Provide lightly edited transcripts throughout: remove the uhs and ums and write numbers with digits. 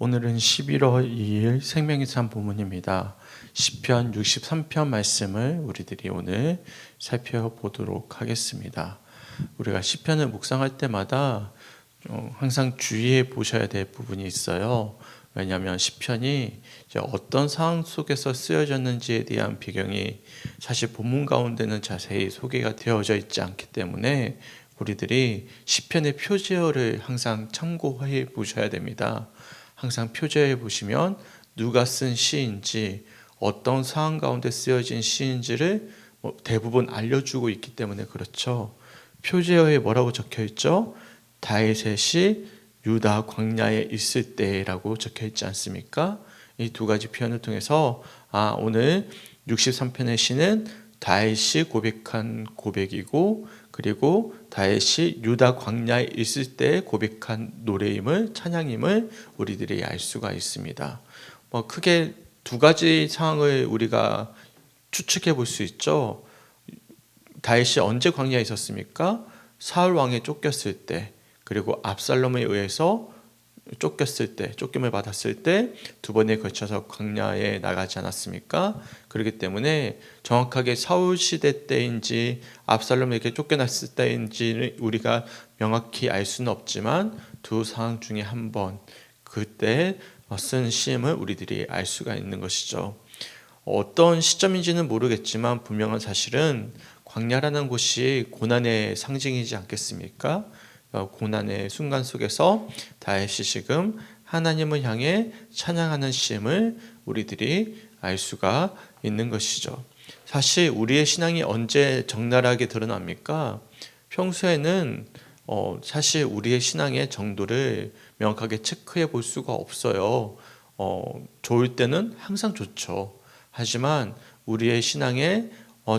오늘은 11월 2일 생명의 산 본문입니다. 시편 63편 말씀을 우리들이 오늘 살펴보도록 하겠습니다. 우리가 시편을 묵상할 때마다 항상 주의해 보셔야 될 부분이 있어요. 왜냐하면 시편이 어떤 상황 속에서 쓰여졌는지에 대한 배경이 사실 본문 가운데는 자세히 소개가 되어져 있지 않기 때문에 우리들이 시편의 표제어를 항상 참고해 보셔야 됩니다. 항상 표제해 보시면 누가 쓴 시인지 어떤 상황 가운데 쓰여진 시인지를 대부분 알려주고 있기 때문에 그렇죠. 표제어에 뭐라고 적혀 있죠? 다윗의 시 유다 광야에 있을 때라고 적혀 있지 않습니까? 이 두 가지 표현을 통해서 오늘 63편의 시는 다윗이 고백한 고백이고, 그리고 다윗이 유다 광야에 있을 때 고백한 노래임을, 찬양임을 우리들이 알 수가 있습니다. 크게 두 가지 상황을 우리가 추측해 볼 수 있죠. 다윗이 언제 광야에 있었습니까? 사울 왕에 쫓겼을 때, 그리고 압살롬에 의해서 쫓김을 받았을 때 두 번에 걸쳐서 광야에 나가지 않았습니까? 그렇기 때문에 정확하게 사울 시대 때인지 압살롬에게 쫓겨났을 때인지를 우리가 명확히 알 수는 없지만 두 상황 중에 한 번, 그때 쓴 시임을 우리들이 알 수가 있는 것이죠. 어떤 시점인지는 모르겠지만 분명한 사실은 광야라는 곳이 고난의 상징이지 않겠습니까? 고난의 순간 속에서 다윗이 지금 하나님을 향해 찬양하는 시임을 우리들이 알 수가 있는 것이죠. 사실 우리의 신앙이 언제 적나라하게 드러납니까? 평소에는 사실 우리의 신앙의 정도를 명확하게 체크해 볼 수가 없어요. 좋을 때는 항상 좋죠. 하지만 우리의 신앙의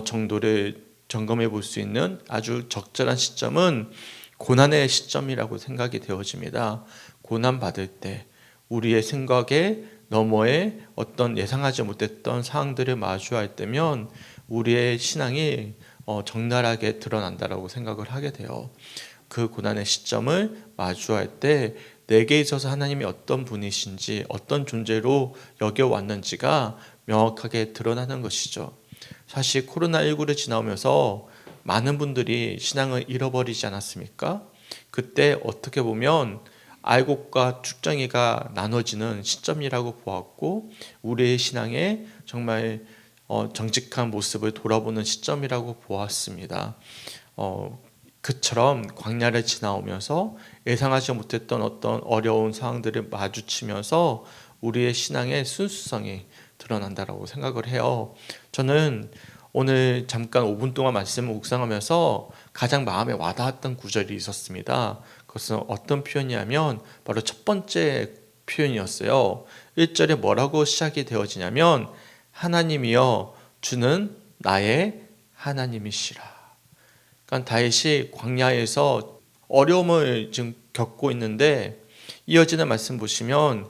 정도를 점검해 볼 수 있는 아주 적절한 시점은 고난의 시점이라고 생각이 되어집니다. 고난 받을 때 우리의 생각의 너머에 어떤 예상하지 못했던 상황들을 마주할 때면 우리의 신앙이 적나라하게 드러난다라고 생각을 하게 돼요. 그 고난의 시점을 마주할 때 내게 있어서 하나님이 어떤 분이신지, 어떤 존재로 여겨왔는지가 명확하게 드러나는 것이죠. 사실 코로나19를 지나오면서 많은 분들이 신앙을 잃어버리지 않았습니까? 그때 어떻게 보면 알곡과 쭉정이가 나눠지는 시점이라고 보았고, 우리의 신앙의 정말 정직한 모습을 돌아보는 시점이라고 보았습니다. 그처럼 광야를 지나오면서 예상하지 못했던 어떤 어려운 상황들을 마주치면서 우리의 신앙의 순수성이 드러난다라고 생각을 해요. 저는 오늘 잠깐 5분 동안 말씀을 묵상하면서 가장 마음에 와닿았던 구절이 있었습니다. 그것은 어떤 표현이냐면 바로 첫 번째 표현이었어요. 1절에 뭐라고 시작이 되어지냐면 하나님이여 주는 나의 하나님이시라. 그러니까 다윗이 광야에서 어려움을 지금 겪고 있는데 이어지는 말씀 보시면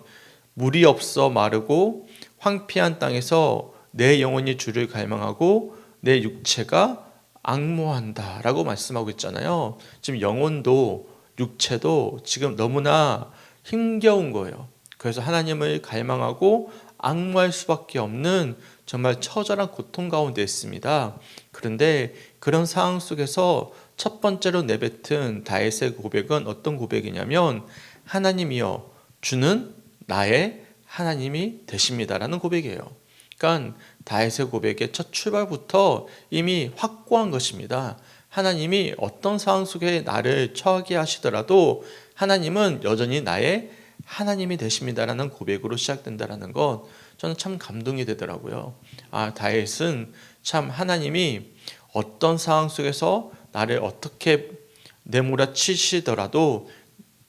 물이 없어 마르고 황폐한 땅에서 내 영혼이 주를 갈망하고 내 육체가 앙모한다 라고 말씀하고 있잖아요. 지금 영혼도 육체도 지금 너무나 힘겨운 거예요. 그래서 하나님을 갈망하고 앙모할 수밖에 없는 정말 처절한 고통 가운데 있습니다. 그런데 그런 상황 속에서 첫 번째로 내뱉은 다윗의 고백은 어떤 고백이냐면 하나님이여 주는 나의 하나님이 되십니다라는 고백이에요. 그러니까 다윗의 고백의 첫 출발부터 이미 확고한 것입니다. 하나님이 어떤 상황 속에 나를 처하게 하시더라도 하나님은 여전히 나의 하나님이 되십니다라는 고백으로 시작된다라는 것, 저는 참 감동이 되더라고요. 다윗은 참 하나님이 어떤 상황 속에서 나를 어떻게 내몰아치시더라도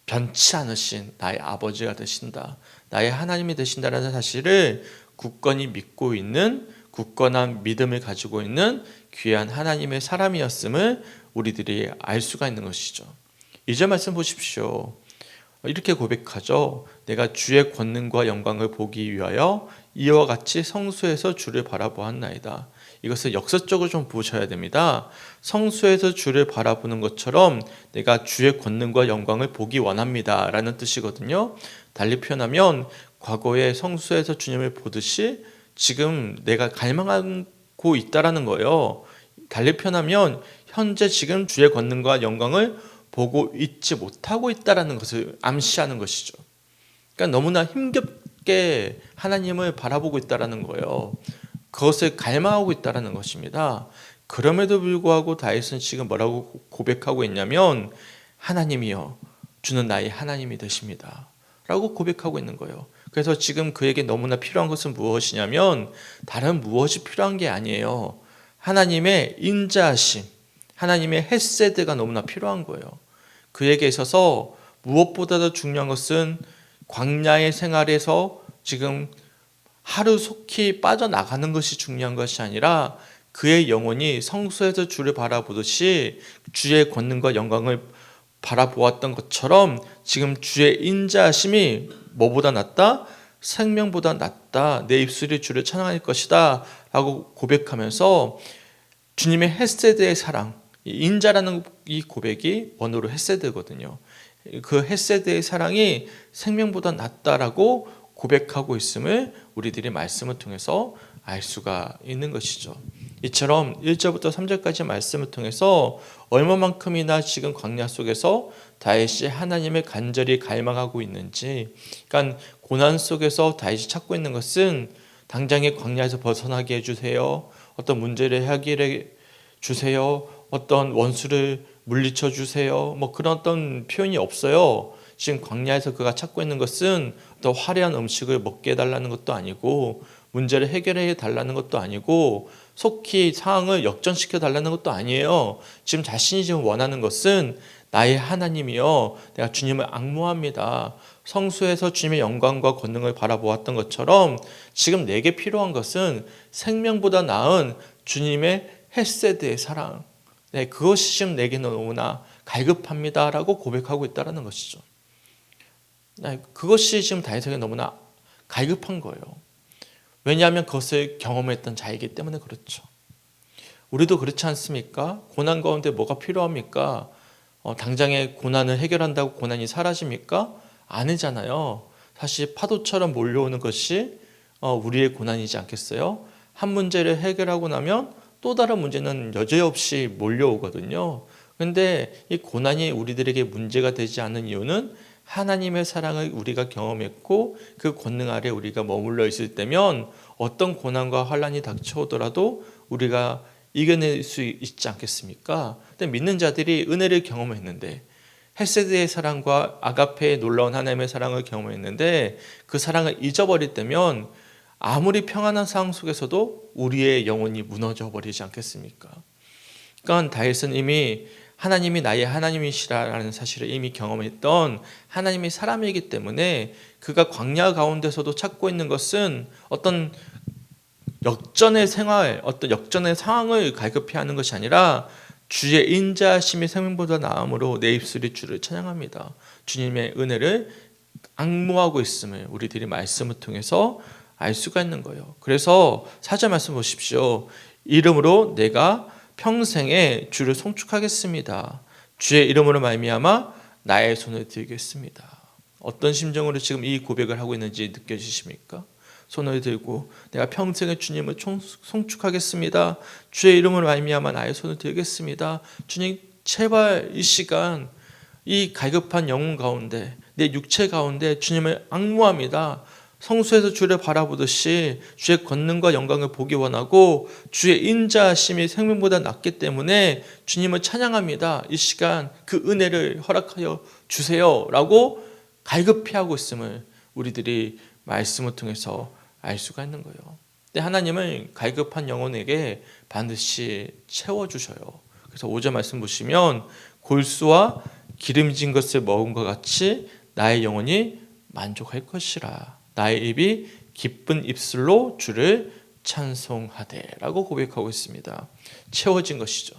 변치 않으신 나의 아버지가 되신다, 나의 하나님이 되신다라는 사실을 굳건히 믿고 있는, 굳건한 믿음을 가지고 있는 귀한 하나님의 사람이었음을 우리들이 알 수가 있는 것이죠. 2절 말씀 보십시오. 이렇게 고백하죠. 내가 주의 권능과 영광을 보기 위하여 이와 같이 성소에서 주를 바라보았나이다. 이것을 역사적으로 좀 보셔야 됩니다. 성소에서 주를 바라보는 것처럼 내가 주의 권능과 영광을 보기 원합니다 라는 뜻이거든요. 달리 표현하면 과거에 성수에서 주님을 보듯이 지금 내가 갈망하고 있다라는 거예요. 달리 표현하면 현재 지금 주의 권능과 영광을 보고 있지 못하고 있다라는 것을 암시하는 것이죠. 그러니까 너무나 힘겹게 하나님을 바라보고 있다라는 거예요. 그것을 갈망하고 있다라는 것입니다. 그럼에도 불구하고 다윗은 지금 뭐라고 고백하고 있냐면 하나님이여 주는 나의 하나님이 되십니다 라고 고백하고 있는 거예요. 그래서 지금 그에게 너무나 필요한 것은 무엇이냐면 다른 무엇이 필요한 게 아니에요. 하나님의 인자하심, 하나님의 헤세드가 너무나 필요한 거예요. 그에게 있어서 무엇보다도 중요한 것은 광야의 생활에서 지금 하루속히 빠져나가는 것이 중요한 것이 아니라 그의 영혼이 성소에서 주를 바라보듯이 주의 권능과 영광을 바라보았던 것처럼 지금 주의 인자하심이 뭐보다 낫다? 생명보다 낫다. 내 입술이 주를 찬양할 것이다 라고 고백하면서 주님의 헤세드의 사랑, 인자라는 이 고백이 원어로 헤세드거든요. 그 헤세드의 사랑이 생명보다 낫다라고 고백하고 있음을 우리들이 말씀을 통해서 알 수가 있는 것이죠. 이처럼 1절부터 3절까지 말씀을 통해서 얼마만큼이나 지금 광야 속에서 다윗이 하나님을 간절히 갈망하고 있는지, 그러니까 고난 속에서 다윗이 찾고 있는 것은 당장의 광야에서 벗어나게 해주세요. 어떤 문제를 해결해 주세요. 어떤 원수를 물리쳐 주세요. 뭐 그런 어떤 표현이 없어요. 지금 광야에서 그가 찾고 있는 것은 더 화려한 음식을 먹게 해달라는 것도 아니고 문제를 해결해 달라는 것도 아니고 속히 상황을 역전시켜 달라는 것도 아니에요. 지금 자신이 지금 원하는 것은 나의 하나님이여 내가 주님을 앙모합니다. 성수에서 주님의 영광과 권능을 바라보았던 것처럼 지금 내게 필요한 것은 생명보다 나은 주님의 헤세드의 사랑, 네, 그것이 지금 내게는 너무나 갈급합니다라고 고백하고 있다는 것이죠. 네, 그것이 지금 다윗에게 너무나 갈급한 거예요. 왜냐하면 그것을 경험했던 자이기 때문에 그렇죠. 우리도 그렇지 않습니까? 고난 가운데 뭐가 필요합니까? 당장의 고난을 해결한다고 고난이 사라집니까? 아니잖아요. 사실 파도처럼 몰려오는 것이 우리의 고난이지 않겠어요? 한 문제를 해결하고 나면 또 다른 문제는 여지없이 몰려오거든요. 그런데 이 고난이 우리들에게 문제가 되지 않는 이유는 하나님의 사랑을 우리가 경험했고 그 권능 아래 우리가 머물러 있을 때면 어떤 고난과 환난이 닥쳐오더라도 우리가 이겨낼 수 있지 않겠습니까? 근데 믿는 자들이 은혜를 경험했는데 헤세드의 사랑과 아가페의 놀라운 하나님의 사랑을 경험했는데 그 사랑을 잊어버릴 때면 아무리 평안한 상황 속에서도 우리의 영혼이 무너져 버리지 않겠습니까? 그러니까 다윗은 이미 하나님이 나의 하나님이시라는 사실을 이미 경험했던 하나님이 사람이기 때문에 그가 광야 가운데서도 찾고 있는 것은 어떤 역전의 생활, 어떤 역전의 상황을 갈급해 하는 것이 아니라 주의 인자하심이 생명보다 나음으로 내 입술이 주를 찬양합니다. 주님의 은혜를 앙모하고 있음을 우리들이 말씀을 통해서 알 수가 있는 거예요. 그래서 4절 말씀 보십시오. 이름으로 내가 평생에 주를 송축하겠습니다. 주의 이름으로 말미암아 나의 손을 들겠습니다. 어떤 심정으로 지금 이 고백을 하고 있는지 느껴지십니까? 손을 들고 내가 평생에 주님을 송축하겠습니다. 주의 이름으로 말미암아 나의 손을 들겠습니다. 주님 제발 이 시간 이 갈급한 영혼 가운데 내 육체 가운데 주님을 앙모합니다. 성수에서 주를 바라보듯이 주의 권능과 영광을 보기 원하고 주의 인자하심이 생명보다 낫기 때문에 주님을 찬양합니다. 이 시간 그 은혜를 허락하여 주세요 라고 갈급히 하고 있음을 우리들이 말씀을 통해서 알 수가 있는 거예요. 근데 하나님은 갈급한 영혼에게 반드시 채워주셔요. 그래서 5절 말씀 보시면 골수와 기름진 것을 먹은 것 같이 나의 영혼이 만족할 것이라. 나의 입이 기쁜 입술로 주를 찬송하되 라고 고백하고 있습니다. 채워진 것이죠.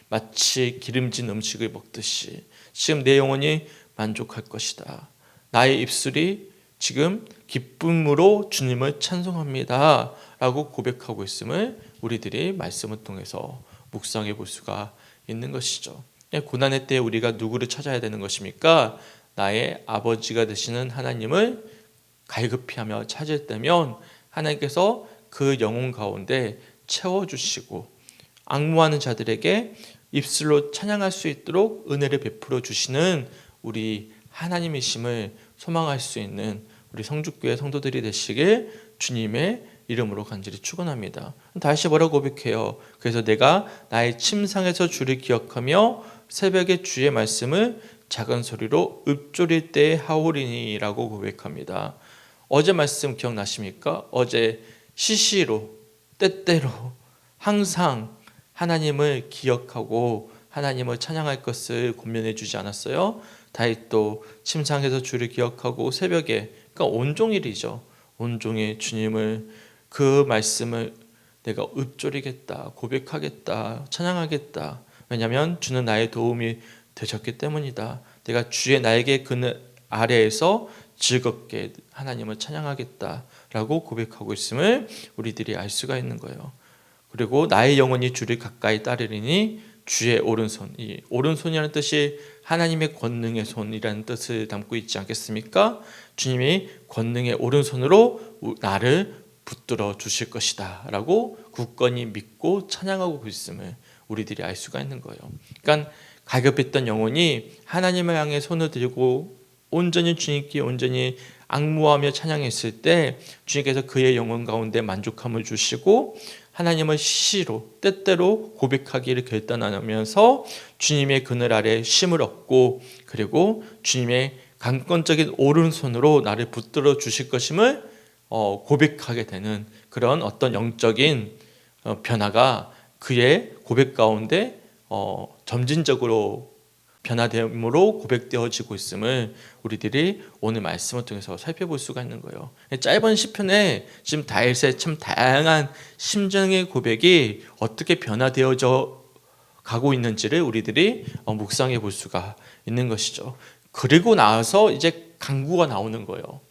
마치 기름진 음식을 먹듯이 지금 내 영혼이 만족할 것이다. 나의 입술이 지금 기쁨으로 주님을 찬송합니다 라고 고백하고 있음을 우리들이 말씀을 통해서 묵상해 볼 수가 있는 것이죠. 고난의 때에 우리가 누구를 찾아야 되는 것입니까? 나의 아버지가 되시는 하나님을 갈급히하며 찾을 때면 하나님께서 그 영혼 가운데 채워주시고 앙무하는 자들에게 입술로 찬양할 수 있도록 은혜를 베풀어 주시는 우리 하나님이심을 소망할 수 있는 우리 성죽교회 성도들이 되시길 주님의 이름으로 간절히 축원합니다. 다시 뭐라고 고백해요? 그래서 내가 나의 침상에서 주를 기억하며 새벽에 주의 말씀을 작은 소리로 읊조릴 때에 하오리니라고 고백합니다. 어제 말씀 기억나십니까? 어제 시시로 때때로 항상 하나님을 기억하고 하나님을 찬양할 것을 권면해 주지 않았어요? 다윗도 침상에서 주를 기억하고 새벽에, 그러니까 온종일이죠. 온종일 주님을, 그 말씀을 내가 읊조리겠다, 고백하겠다, 찬양하겠다. 왜냐하면 주는 나의 도움이 되셨기 때문이다. 내가 주의 나에게 그늘 아래에서 즐겁게 하나님을 찬양하겠다라고 고백하고 있음을 우리들이 알 수가 있는 거예요. 그리고 나의 영혼이 주를 가까이 따르리니 주의 오른손, 이 오른손이라는 뜻이 하나님의 권능의 손이라는 뜻을 담고 있지 않겠습니까? 주님이 권능의 오른손으로 나를 붙들어 주실 것이다 라고 굳건히 믿고 찬양하고 있음을 우리들이 알 수가 있는 거예요. 그러니까 갈급했던 영혼이 하나님을 향해 손을 들고 온전히 주님께 온전히 앙무하며 찬양했을 때 주님께서 그의 영혼 가운데 만족함을 주시고 하나님을 시시로 때때로 고백하기를 결단하면서 주님의 그늘 아래 쉼을 얻고 그리고 주님의 강권적인 오른손으로 나를 붙들어 주실 것임을 고백하게 되는 그런 어떤 영적인 변화가 그의 고백 가운데 점진적으로 변화됨으로 고백되어지고 있음을 우리들이 오늘 말씀을 통해서 살펴볼 수가 있는 거예요. 짧은 시편에 지금 다윗의 참 다양한 심정의 고백이 어떻게 변화되어져 가고 있는지를 우리들이 묵상해 볼 수가 있는 것이죠. 그리고 나서 이제 간구가 나오는 거예요.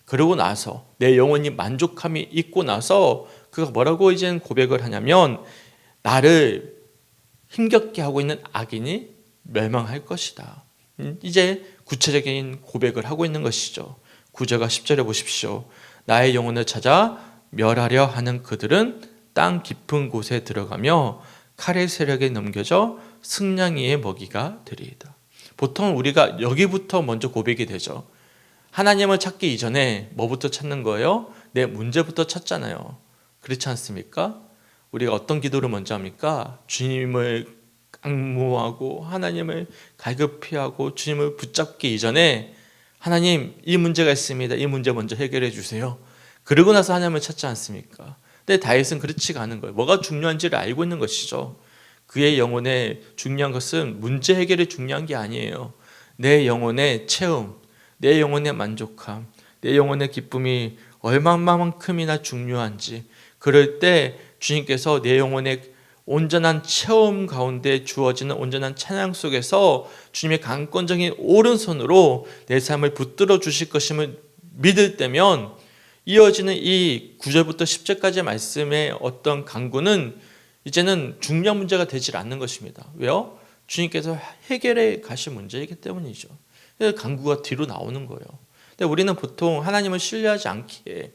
그러고 나서 내 영혼이 만족함이 있고 나서 그가 뭐라고 이제 고백을 하냐면 나를 힘겹게 하고 있는 악인이 멸망할 것이다. 이제 구체적인 고백을 하고 있는 것이죠. 9절과 10절에 보십시오. 나의 영혼을 찾아 멸하려 하는 그들은 땅 깊은 곳에 들어가며 칼의 세력에 넘겨져 승냥이의 먹이가 되리이다. 보통 우리가 여기부터 먼저 고백이 되죠. 하나님을 찾기 이전에 뭐부터 찾는 거예요? 내 문제부터 찾잖아요. 그렇지 않습니까? 우리가 어떤 기도를 먼저 합니까? 주님을 앙무하고 하나님을 갈급히하고 주님을 붙잡기 이전에 하나님 이 문제가 있습니다. 이 문제 먼저 해결해 주세요. 그러고 나서 하나님을 찾지 않습니까? 근데 다윗은 그렇지가 않은 거예요. 뭐가 중요한지를 알고 있는 것이죠. 그의 영혼에 중요한 것은 문제 해결이 중요한 게 아니에요. 내 영혼의 체험, 내 영혼의 만족함, 내 영혼의 기쁨이 얼마만큼이나 중요한지, 그럴 때 주님께서 내 영혼의 온전한 체험 가운데 주어지는 온전한 찬양 속에서 주님의 강권적인 오른손으로 내 삶을 붙들어 주실 것임을 믿을 때면 이어지는 이 9절부터 10절까지의 말씀의 어떤 간구는 이제는 중요한 문제가 되질 않는 것입니다. 왜요? 주님께서 해결해 가실 문제이기 때문이죠. 그래서 간구가 뒤로 나오는 거예요. 근데 우리는 보통 하나님을 신뢰하지 않기에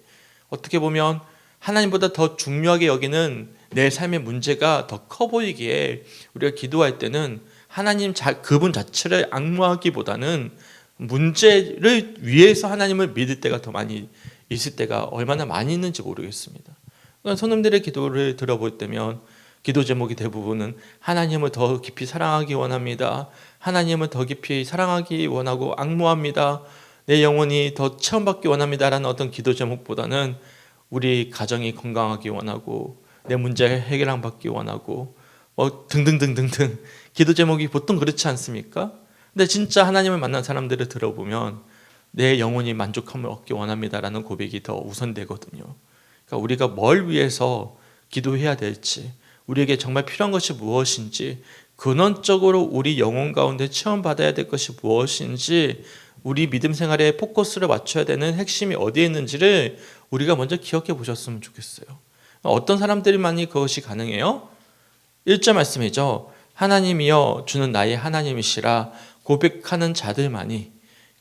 어떻게 보면 하나님보다 더 중요하게 여기는 내 삶의 문제가 더 커 보이기에 우리가 기도할 때는 하나님 그분 자체를 앙무하기보다는 문제를 위해서 하나님을 믿을 때가 더 많이 있을 때가 얼마나 많이 있는지 모르겠습니다. 그러니까 손님들의 기도를 들어볼 때면 기도 제목이 대부분은 하나님을 더 깊이 사랑하기 원합니다. 하나님을 더 깊이 사랑하기 원하고 앙무합니다. 내 영혼이 더 체험받기 원합니다라는 어떤 기도 제목보다는 우리 가정이 건강하기 원하고 내 문제 해결받기 원하고 등등등등등 기도 제목이 보통 그렇지 않습니까? 근데 진짜 하나님을 만난 사람들을 들어보면 내 영혼이 만족함을 얻기 원합니다라는 고백이 더 우선되거든요. 그러니까 우리가 뭘 위해서 기도해야 될지, 우리에게 정말 필요한 것이 무엇인지, 근원적으로 우리 영혼 가운데 체험받아야 될 것이 무엇인지, 우리 믿음 생활에 포커스를 맞춰야 되는 핵심이 어디에 있는지를 우리가 먼저 기억해 보셨으면 좋겠어요. 어떤 사람들만이 그것이 가능해요? 1절 말씀이죠. 하나님이여 주는 나의 하나님이시라 고백하는 자들만이,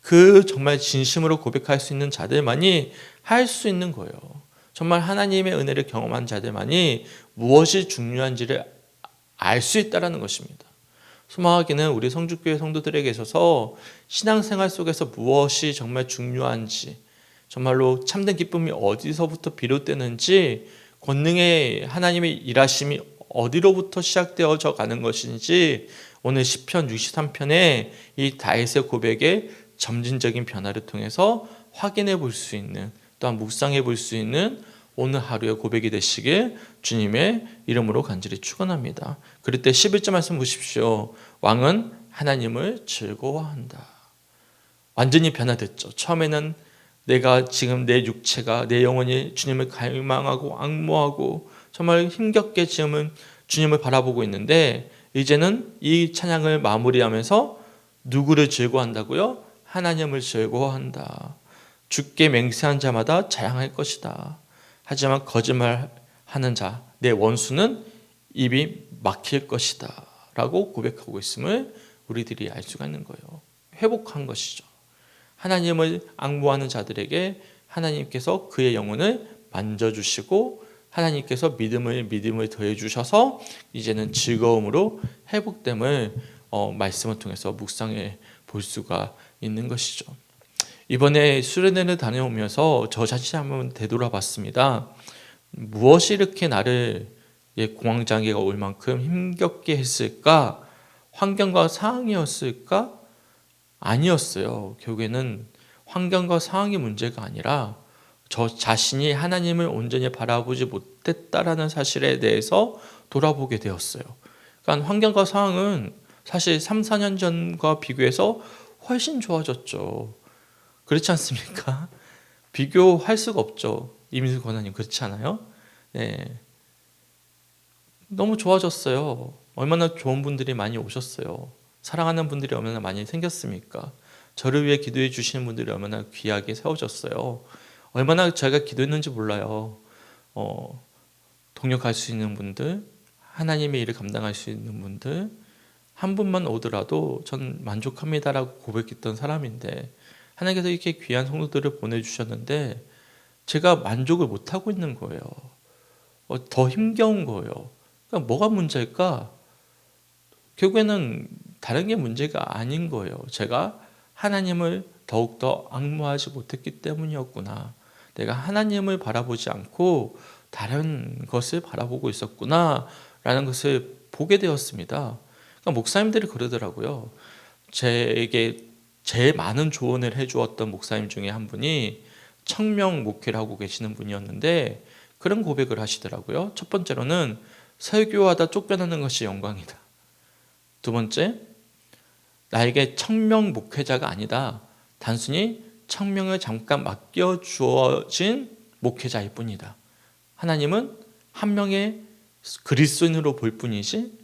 그 정말 진심으로 고백할 수 있는 자들만이 할 수 있는 거예요. 정말 하나님의 은혜를 경험한 자들만이 무엇이 중요한지를 알 수 있다는 것입니다. 소망하기는 우리 성주교회 성도들에게 있어서 신앙생활 속에서 무엇이 정말 중요한지, 정말로 참된 기쁨이 어디서부터 비롯되는지, 권능의 하나님의 일하심이 어디로부터 시작되어져 가는 것인지, 오늘 시편 63편의 이 다윗의 고백의 점진적인 변화를 통해서 확인해 볼 수 있는, 또한 묵상해 볼 수 있는 오늘 하루의 고백이 되시길 주님의 이름으로 간절히 축원합니다. 그럴 때 11절 말씀 보십시오. 왕은 하나님을 즐거워한다. 완전히 변화됐죠. 처음에는 내가 지금 내 육체가, 내 영혼이 주님을 갈망하고 앙모하고 정말 힘겹게 지금은 주님을 바라보고 있는데, 이제는 이 찬양을 마무리하면서 누구를 즐거워한다고요? 하나님을 즐거워한다. 주께 맹세한 자마다 자랑할 것이다. 하지만 거짓말하는 자, 내 원수는 입이 막힐 것이다 라고 고백하고 있음을 우리들이 알 수가 있는 거예요. 회복한 것이죠. 하나님을 앙모하는 자들에게 하나님께서 그의 영혼을 만져주시고, 하나님께서 믿음을 더해 주셔서 이제는 즐거움으로 회복됨을 말씀을 통해서 묵상해 볼 수가 있는 것이죠. 이번에 수련회를 다녀오면서 저 자신을 한번 되돌아봤습니다. 무엇이 이렇게 나를 공황장애가 올 만큼 힘겹게 했을까? 환경과 상황이었을까? 아니었어요. 결국에는 환경과 상황이 문제가 아니라 저 자신이 하나님을 온전히 바라보지 못했다라는 사실에 대해서 돌아보게 되었어요. 그러니까 환경과 상황은 사실 3, 4년 전과 비교해서 훨씬 좋아졌죠. 그렇지 않습니까? 비교할 수가 없죠. 이민수 권사님 그렇지 않아요? 네. 너무 좋아졌어요. 얼마나 좋은 분들이 많이 오셨어요. 사랑하는 분들이 얼마나 많이 생겼습니까? 저를 위해 기도해 주시는 분들이 얼마나 귀하게 세워졌어요. 얼마나 제가 기도했는지 몰라요. 동력할 수 있는 분들, 하나님의 일을 감당할 수 있는 분들, 한 분만 오더라도 전 만족합니다라고 고백했던 사람인데, 하나님께서 이렇게 귀한 성도들을 보내주셨는데 제가 만족을 못하고 있는 거예요. 더 힘겨운 거예요. 그러니까 뭐가 문제일까? 결국에는 다른 게 문제가 아닌 거예요. 제가 하나님을 더욱더 앙모하지 못했기 때문이었구나. 내가 하나님을 바라보지 않고 다른 것을 바라보고 있었구나 라는 것을 보게 되었습니다. 그러니까 목사님들이 그러더라고요. 제게 제일 많은 조언을 해주었던 목사님 중에 한 분이 청명 목회를 하고 계시는 분이었는데 그런 고백을 하시더라고요. 첫 번째로는 설교하다 쫓겨나는 것이 영광이다. 두 번째, 나에게 청명 목회자가 아니다. 단순히 청명을 잠깐 맡겨주어진 목회자일 뿐이다. 하나님은 한 명의 그리스도인으로 볼 뿐이지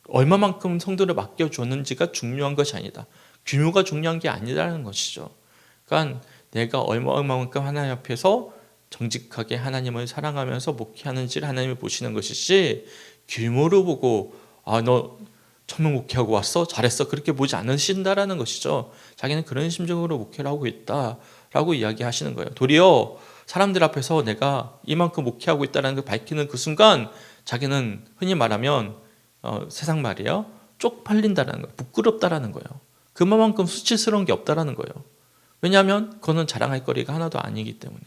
얼마만큼 성도를 맡겨주었는지가 중요한 것이 아니다. 규모가 중요한 게 아니라는 것이죠. 그러니까 내가 얼마만큼 하나님 앞에서 정직하게 하나님을 사랑하면서 목회하는지를 하나님이 보시는 것이지 규모로 보고 너 청명 목회하고 왔어? 잘했어? 그렇게 보지 않으신다라는 것이죠. 자기는 그런 심정으로 목회를 하고 있다라고 이야기하시는 거예요. 도리어 사람들 앞에서 내가 이만큼 목회하고 있다는 걸 밝히는 그 순간 자기는 흔히 말하면 세상 말이에요. 쪽팔린다는 거예요. 부끄럽다라는 거예요. 그만큼 수치스러운 게 없다라는 거예요. 왜냐하면 그거는 자랑할 거리가 하나도 아니기 때문에.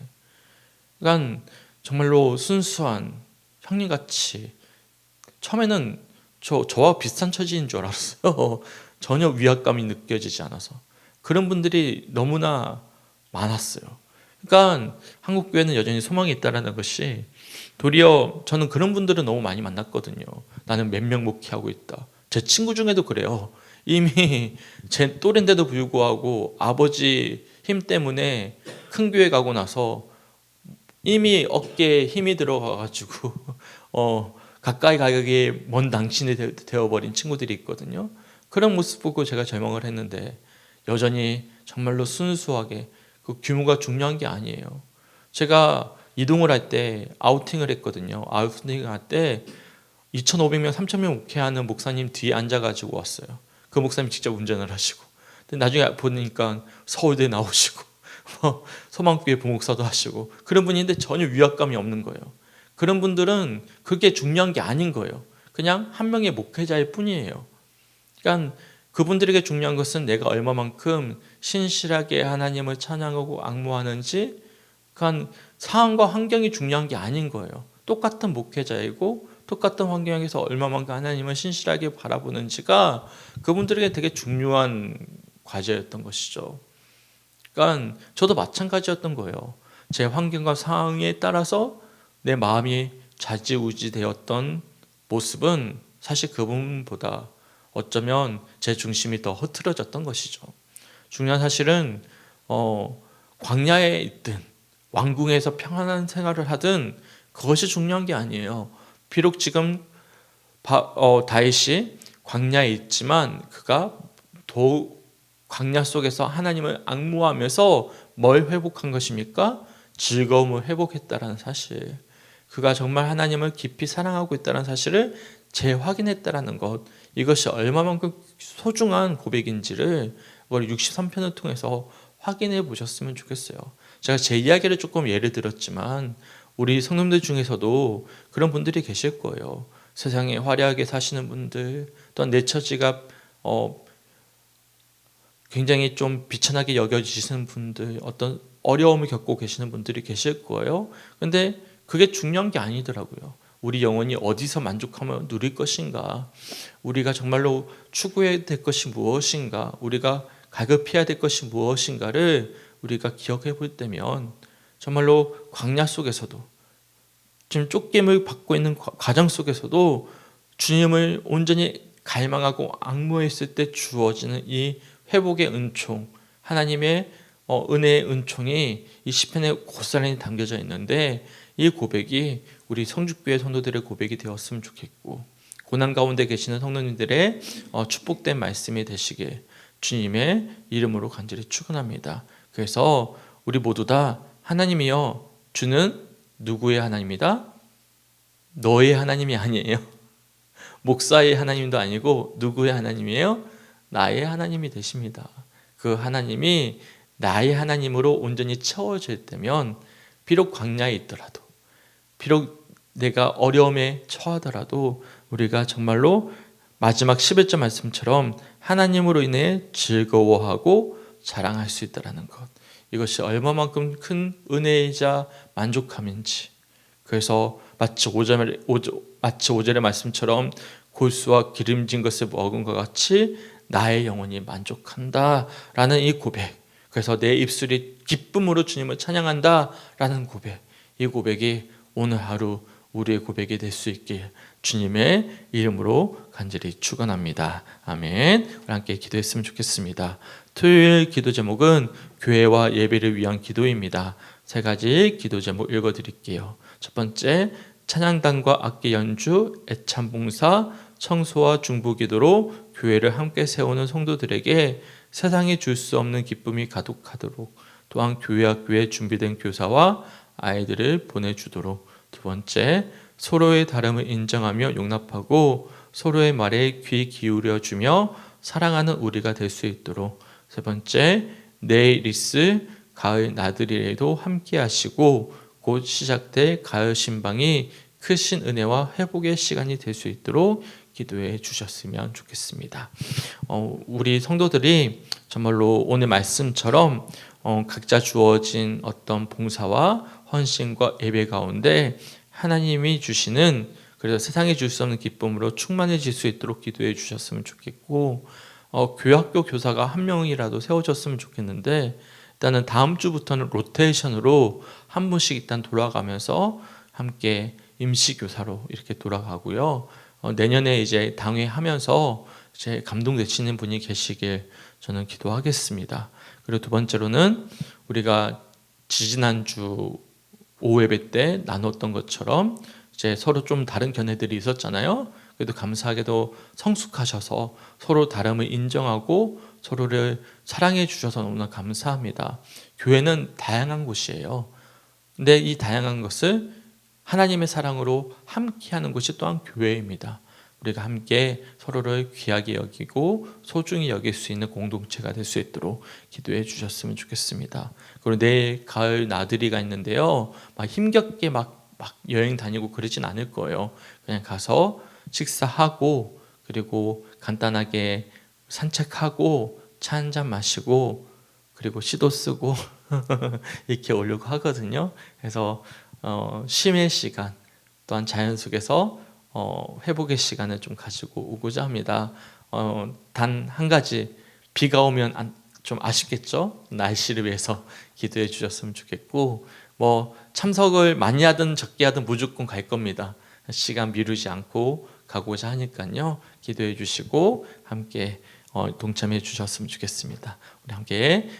그러니까 정말로 순수한 형님같이 처음에는 저와 비슷한 처지인 줄 알았어요. 전혀 위압감이 느껴지지 않아서. 그런 분들이 너무나 많았어요. 그러니까 한국 교회는 여전히 소망이 있다는 것이 도리어 저는 그런 분들은 너무 많이 만났거든요. 나는 몇 명 목회하고 있다. 제 친구 중에도 그래요. 이미 제 또래인데도 불구하고 아버지 힘 때문에 큰 교회 가고 나서 이미 어깨에 힘이 들어가가지고 가까이 가기 먼 당신이 되어버린 친구들이 있거든요. 그런 모습 보고 제가 절망을 했는데 여전히 정말로 순수하게 그 규모가 중요한 게 아니에요. 제가 이동을 할 때 아우팅을 했거든요. 아우팅을 할 때 2,500명, 3,000명 목회하는 목사님 뒤에 앉아가지고 왔어요. 그 목사님 직접 운전을 하시고 근데 나중에 보니까 서울대 나오시고 소망교회 부목사도 하시고 그런 분인데 전혀 위압감이 없는 거예요. 그런 분들은 그게 중요한 게 아닌 거예요. 그냥 한 명의 목회자일 뿐이에요. 그러니까 그분들에게 중요한 것은 내가 얼마만큼 신실하게 하나님을 찬양하고 앙무하는지, 그러니까 상황과 환경이 중요한 게 아닌 거예요. 똑같은 목회자이고 똑같은 환경에서 얼마만큼 하나님을 신실하게 바라보는지가 그분들에게 되게 중요한 과제였던 것이죠. 그러니까 저도 마찬가지였던 거예요. 제 환경과 상황에 따라서 내 마음이 좌지우지 되었던 모습은 사실 그분보다 어쩌면 제 중심이 더 흐트러졌던 것이죠. 중요한 사실은 광야에 있든 왕궁에서 평안한 생활을 하든 그것이 중요한 게 아니에요. 비록 지금 다윗이 광야에 있지만 그가 더욱 광야 속에서 하나님을 앙무하면서 뭘 회복한 것입니까? 즐거움을 회복했다라는 사실. 그가 정말 하나님을 깊이 사랑하고 있다는 사실을 재확인했다라는 것. 이것이 얼마만큼 소중한 고백인지를 우리 63편을 통해서 확인해 보셨으면 좋겠어요. 제가 제 이야기를 조금 예를 들었지만 우리 성도님들 중에서도 그런 분들이 계실 거예요. 세상에 화려하게 사시는 분들, 또한 내 처지가 굉장히 좀 비천하게 여겨지시는 분들, 어떤 어려움을 겪고 계시는 분들이 계실 거예요. 근데 그게 중요한 게 아니더라고요. 우리 영혼이 어디서 만족하며 누릴 것인가, 우리가 정말로 추구해야 될 것이 무엇인가, 우리가 갈급해야 될 것이 무엇인가를 우리가 기억해 볼 때면 정말로 광야 속에서도, 지금 쫓김을 받고 있는 과정 속에서도 주님을 온전히 갈망하고 앙모했을 때 주어지는 이 회복의 은총, 하나님의 은혜의 은총이 이 시편에 고스란히 담겨져 있는데, 이 고백이 우리 성주교회 성도들의 고백이 되었으면 좋겠고, 고난 가운데 계시는 성도님들의 축복된 말씀이 되시길 주님의 이름으로 간절히 축원합니다. 그래서 우리 모두 다 하나님이여, 주는 누구의 하나님이다? 너의 하나님이 아니에요. 목사의 하나님도 아니고 누구의 하나님이에요? 나의 하나님이 되십니다. 그 하나님이 나의 하나님으로 온전히 채워질 때면 비록 광야에 있더라도, 비록 내가 어려움에 처하더라도 우리가 정말로 마지막 11절 말씀처럼 하나님으로 인해 즐거워하고 자랑할 수 있다는 것, 이것이 얼마만큼 큰 은혜이자 만족함인지. 그래서 마치 5절의 말씀처럼 골수와 기름진 것을 먹은 것 같이 나의 영혼이 만족한다라는 이 고백, 그래서 내 입술이 기쁨으로 주님을 찬양한다라는 고백, 이 고백이 오늘 하루 우리의 고백이 될 수 있길 주님의 이름으로 간절히 축원합니다. 아멘. 우리 함께 기도했으면 좋겠습니다. 토요일 기도 제목은 교회와 예배를 위한 기도입니다. 세 가지 기도 제목 읽어드릴게요. 첫 번째, 찬양단과 악기 연주, 애참 봉사, 청소와 중보 기도로 교회를 함께 세우는 성도들에게 세상이 줄 수 없는 기쁨이 가득하도록, 또한 교회 학교에 준비된 교사와 아이들을 보내주도록. 두 번째, 서로의 다름을 인정하며 용납하고 서로의 말에 귀 기울여주며 사랑하는 우리가 될 수 있도록. 세 번째, 내일 있을 가을 나들이에도 함께 하시고 곧 시작될 가을 신방이 크신 은혜와 회복의 시간이 될 수 있도록 기도해 주셨으면 좋겠습니다. 우리 성도들이 정말로 오늘 말씀처럼 각자 주어진 어떤 봉사와 헌신과 예배 가운데 하나님이 주시는, 그래서 세상에 줄 수 없는 기쁨으로 충만해질 수 있도록 기도해 주셨으면 좋겠고, 교학교 교사가 한 명이라도 세워졌으면 좋겠는데, 일단은 다음 주부터는 로테이션으로 한 분씩 일단 돌아가면서 함께 임시 교사로 이렇게 돌아가고요. 내년에 이제 당회하면서 이제 감동되시는 분이 계시길 저는 기도하겠습니다. 그리고 두 번째로는 우리가 지지난주 오예배 때 나눴던 것처럼 이제 서로 좀 다른 견해들이 있었잖아요. 그래도 감사하게도 성숙하셔서 서로 다름을 인정하고 서로를 사랑해 주셔서 너무나 감사합니다. 교회는 다양한 곳이에요. 근데 이 다양한 것을 하나님의 사랑으로 함께하는 곳이 또한 교회입니다. 우리가 함께 서로를 귀하게 여기고 소중히 여길 수 있는 공동체가 될 수 있도록 기도해 주셨으면 좋겠습니다. 그리고 내일 가을 나들이가 있는데요. 막 힘겹게 막 여행 다니고 그러진 않을 거예요. 그냥 가서 식사하고 그리고 간단하게 산책하고 차 한 잔 마시고 그리고 시도 쓰고 이렇게 오려고 하거든요. 그래서 쉼의 시간 또한 자연 속에서 회복의 시간을 좀 가지고 오고자 합니다. 단 한 가지 비가 오면 좀 아쉽겠죠? 날씨를 위해서 기도해 주셨으면 좋겠고 뭐 참석을 많이 하든 적게 하든 무조건 갈 겁니다. 시간 미루지 않고 가고자 하니까요. 기도해 주시고 함께 동참해 주셨으면 좋겠습니다. 우리 함께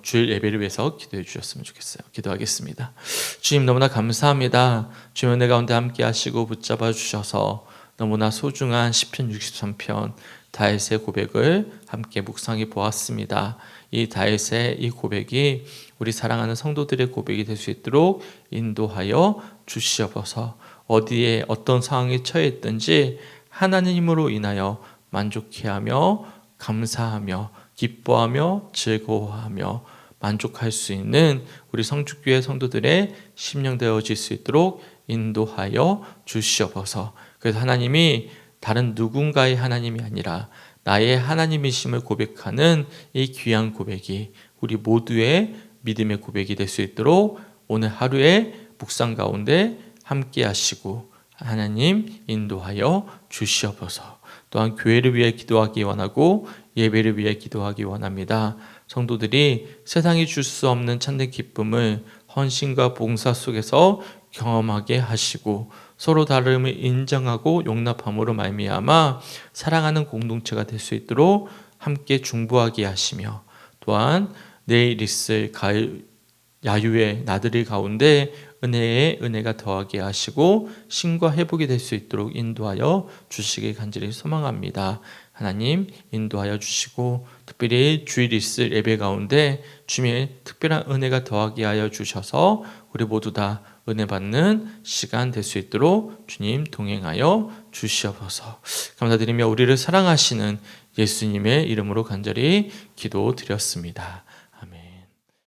주일 예배를 위해서 기도해 주셨으면 좋겠어요. 기도하겠습니다. 주님 너무나 감사합니다. 주님 은혜 가운데 함께 하시고 붙잡아 주셔서 너무나 소중한 시편 63편 다윗의 고백을 함께 묵상해 보았습니다. 이 다윗의 이 고백이 우리 사랑하는 성도들의 고백이 될 수 있도록 인도하여 주시옵소서. 어디에 어떤 상황에 처해 있든지 하나님의 힘으로 인하여 만족해하며 감사하며 기뻐하며 즐거워하며 만족할 수 있는 우리 성축교회 성도들의 심령 되어질 수 있도록 인도하여 주시옵소서. 그래서 하나님이 다른 누군가의 하나님이 아니라 나의 하나님이심을 고백하는 이 귀한 고백이 우리 모두의 믿음의 고백이 될 수 있도록 오늘 하루의 묵상 가운데 함께 하시고 하나님 인도하여 주시옵소서. 또한 교회를 위해 기도하기 원하고 예배를 위해 기도하기 원합니다. 성도들이 세상이 줄 수 없는 참된 기쁨을 헌신과 봉사 속에서 경험하게 하시고 서로 다름을 인정하고 용납함으로 말미암아 사랑하는 공동체가 될 수 있도록 함께 중보하게 하시며 또한 내일 있을 가을 야유의 나들이 가운데 은혜에 은혜가 더하게 하시고 신과 회복이 될 수 있도록 인도하여 주시길 간절히 소망합니다. 하나님 인도하여 주시고 특별히 주일 있을 예배 가운데 주님의 특별한 은혜가 더하게 하여 주셔서 우리 모두 다 은혜 받는 시간 될 수 있도록 주님 동행하여 주시옵소서. 감사드리며 우리를 사랑하시는 예수님의 이름으로 간절히 기도드렸습니다.